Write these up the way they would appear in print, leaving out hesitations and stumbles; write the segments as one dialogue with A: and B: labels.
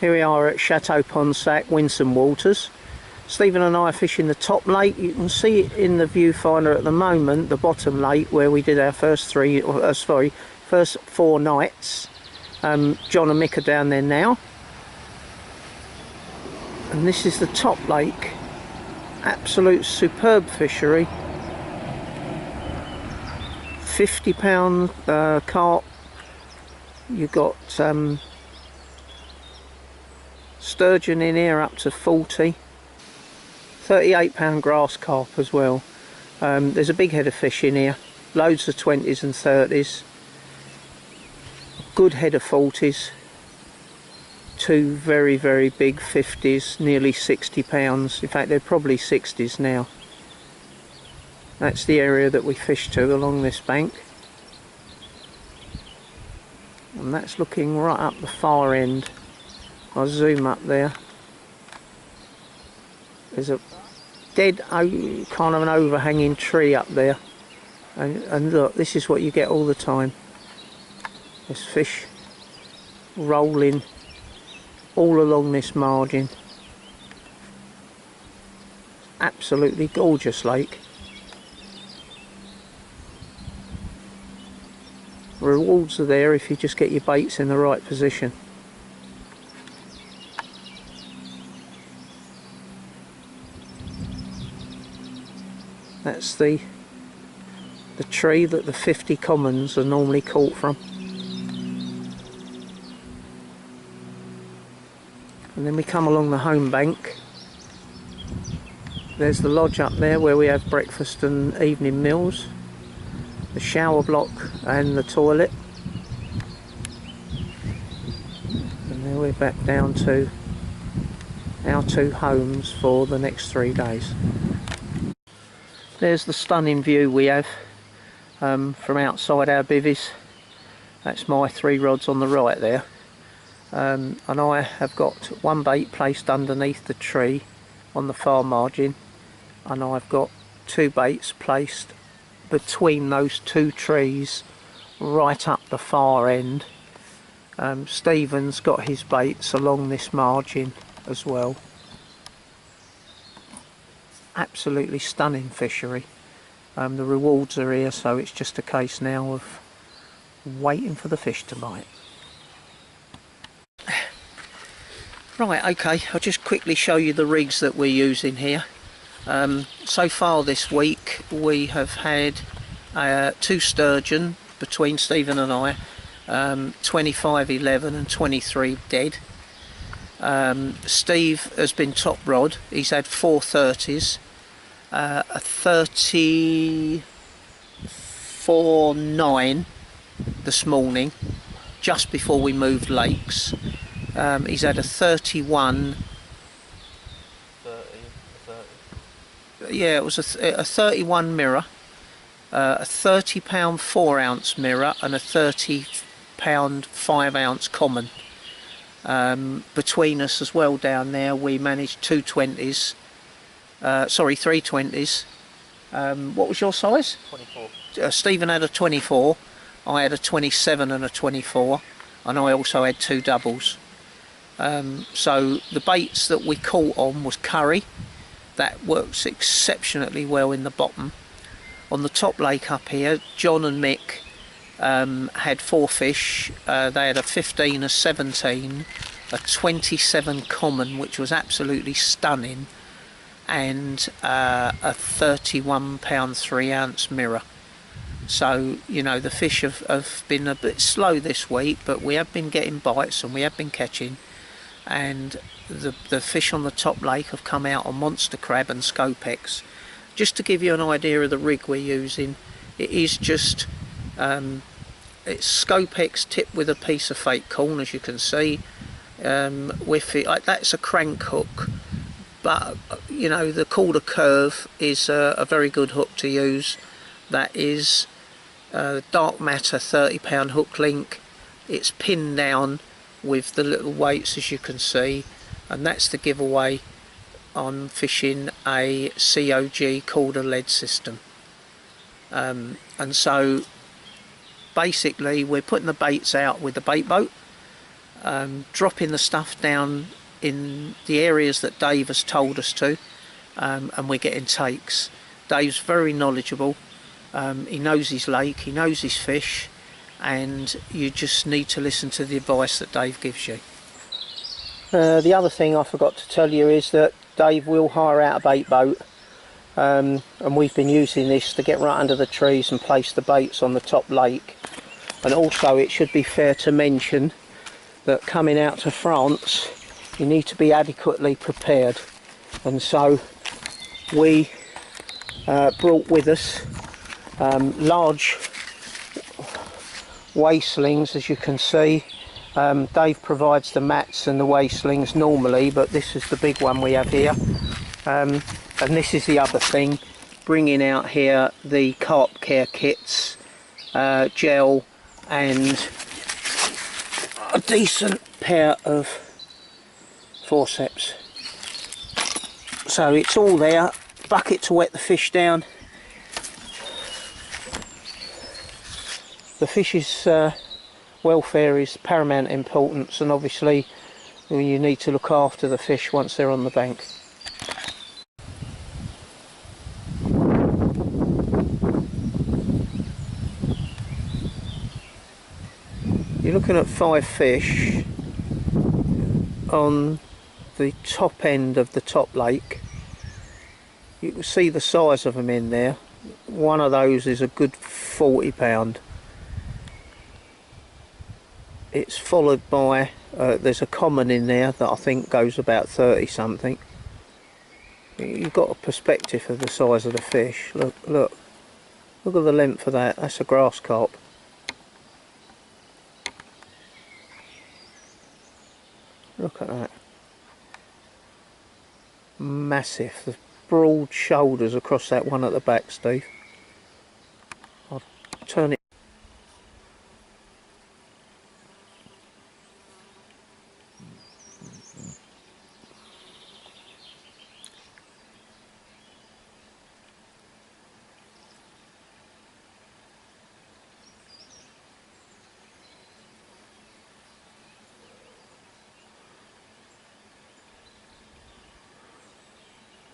A: Here we are at Chateau Ponce, Winsome Waters. Stephen and I are fishing the top lake. You can see it in the viewfinder at the moment, the bottom lake where we did our first four nights. John and Mick are down there now. And this is the top lake. Absolute superb fishery. 50-pound carp. You've got sturgeon in here up to 40. 38-pound grass carp as well. There's a big head of fish in here. Loads of 20s and 30s. Good head of 40s. Two very, very big 50s, nearly 60 pounds. In fact, they're probably 60s now. That's the area that we fish to along this bank. And that's looking right up the far end. I'll zoom up there. There's a dead kind of an overhanging tree up there. And look, this is what you get all the time. There's fish rolling all along this margin. Absolutely gorgeous lake. Rewards are there if you just get your baits in the right position. That's the tree that the 50 commons are normally caught from. And then we come along the home bank. There's the lodge up there where we have breakfast and evening meals. The shower block and the toilet. And then we're back down to our two homes for the next 3 days. There's the stunning view we have from outside our bivvies. That's my 3 rods on the right there. And I have got one bait placed underneath the tree on the far margin, and I've got 2 baits placed between those 2 trees right up the far end. Stephen's got his baits along this margin as well. Absolutely stunning fishery. The rewards are here, so it's just a case now of waiting for the fish to bite. Right, okay, I'll just quickly show you the rigs that we're using here. So far this week we have had 2 sturgeon between Stephen and I, 25, 11 and 23 dead. Steve has been top rod. He's had 4 30s, a 34.9 this morning, just before we moved lakes. He's had a 31. 30. Yeah, it was a 31 mirror, a 30-pound 4-ounce mirror, and a 30-pound 5-ounce common. Between us as well down there we managed 2 20s, sorry, 3 20s. What was your size? 24. Stephen had a 24, I had a 27 and a 24, and I also had 2 doubles. So the baits that we caught on was curry. That works exceptionally well in the bottom. On the top lake up here, John and Mick had 4 fish. They had a 15, a 17, a 27 common, which was absolutely stunning, and a 31-pound 3-ounce mirror. So, you know, the fish have been a bit slow this week, but we have been getting bites and we have been catching. And the fish on the top lake have come out on monster crab and scopex. Just to give you an idea of the rig we're using, it is just it's scopex tipped with a piece of fake corn, as you can see. With it, that's a crank hook, but you know, the Calder curve is a very good hook to use. That is dark matter 30-pound hook link. It's pinned down with the little weights, as you can see, and that's the giveaway. I'm fishing a COG Calder lead system, and so basically we're putting the baits out with the bait boat. dropping the stuff down in the areas that Dave has told us to, and we're getting takes. Dave's very knowledgeable. He knows his lake, he knows his fish, and you just need to listen to the advice that Dave gives you. The other thing I forgot to tell you is that Dave will hire out a bait boat, and we've been using this to get right under the trees and place the baits on the top lake. And also it should be fair to mention that coming out to France you need to be adequately prepared, and so we brought with us large waistslings, as you can see. Dave provides the mats and the waistslings normally, but this is the big one we have here. And this is the other thing, bringing out here the carp care kits, gel, and a decent pair of forceps. So it's all there, bucket to wet the fish down. The fish's welfare is paramount importance, and obviously you need to look after the fish once they're on the bank. You're looking at 5 fish on the top end of the top lake. You can see the size of them in there. One of those is a good 40 pound. It's followed by, there's a common in there that I think goes about 30 something. You've got a perspective of the size of the fish. Look at the length of that. That's a grass carp. Look at that. Massive. The broad shoulders across that one at the back, Steve. I'll turn it.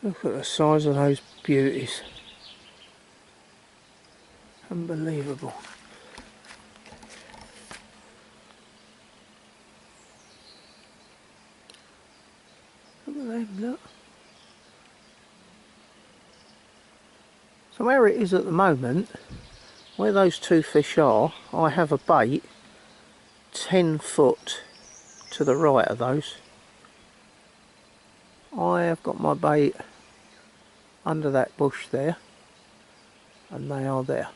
A: Look at the size of those beauties. Unbelievable. Look at them, look. So where it is at the moment, where those 2 fish are, I have a bait 10 foot to the right of those. I have got my bait under that bush there, and they are there,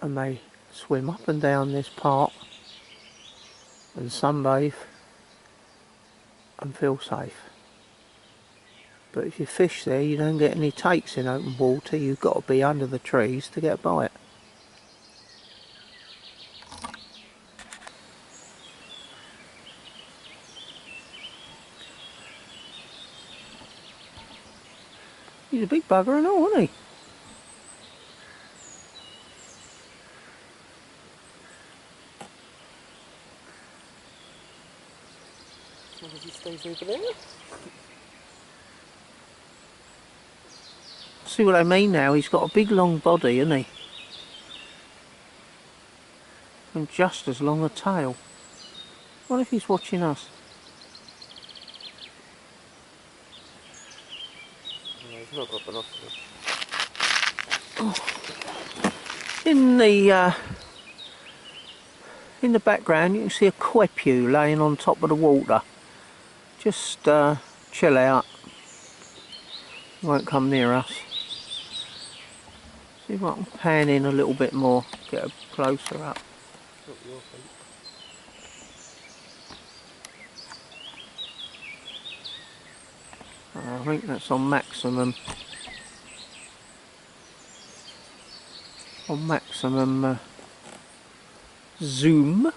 A: and they swim up and down this park and sunbathe and feel safe. But if you fish there, you don't get any takes in open water. You've got to be under the trees to get a bite. He's a big bugger and all, isn't he? As long as he stays over there. See what I mean now? He's got a big long body, isn't he? And just as long a tail. What if he's watching us? Not got binoculars. In the background you can see a Coypou laying on top of the water. Just chill out. He won't come near us. See if I can pan in a little bit more, get a closer up. I think that's on maximum. On maximum zoom.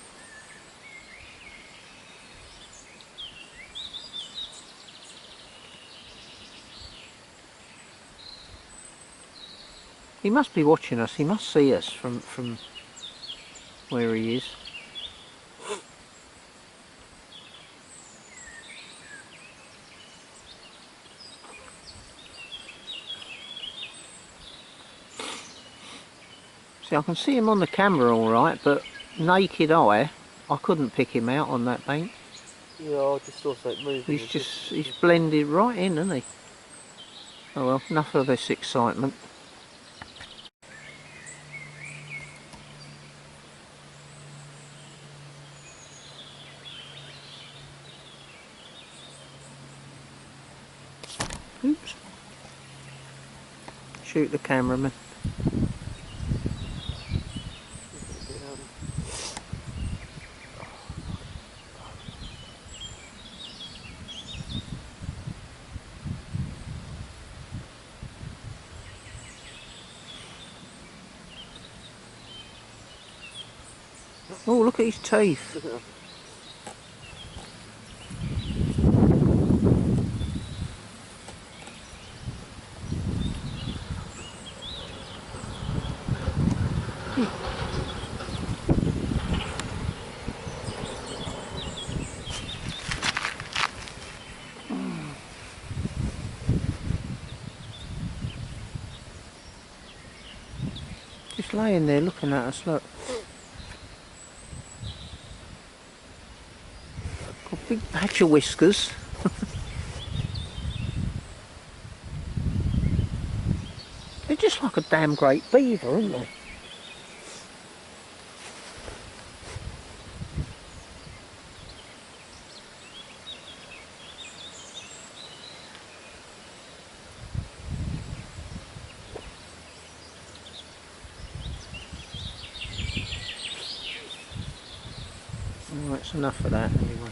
A: He must be watching us. He must see us from where he is. See, I can see him on the camera all right, but naked eye, I couldn't pick him out on that bank.
B: Yeah, I just saw something moving.
A: He's blended right in, isn't he? Oh well, enough of this excitement. Oops. Shoot the cameraman. Oh, look at his teeth. Just laying there looking at us, look. Got a big patch of whiskers. They're just like a damn great beaver, aren't they? Well, that's enough of that anyway.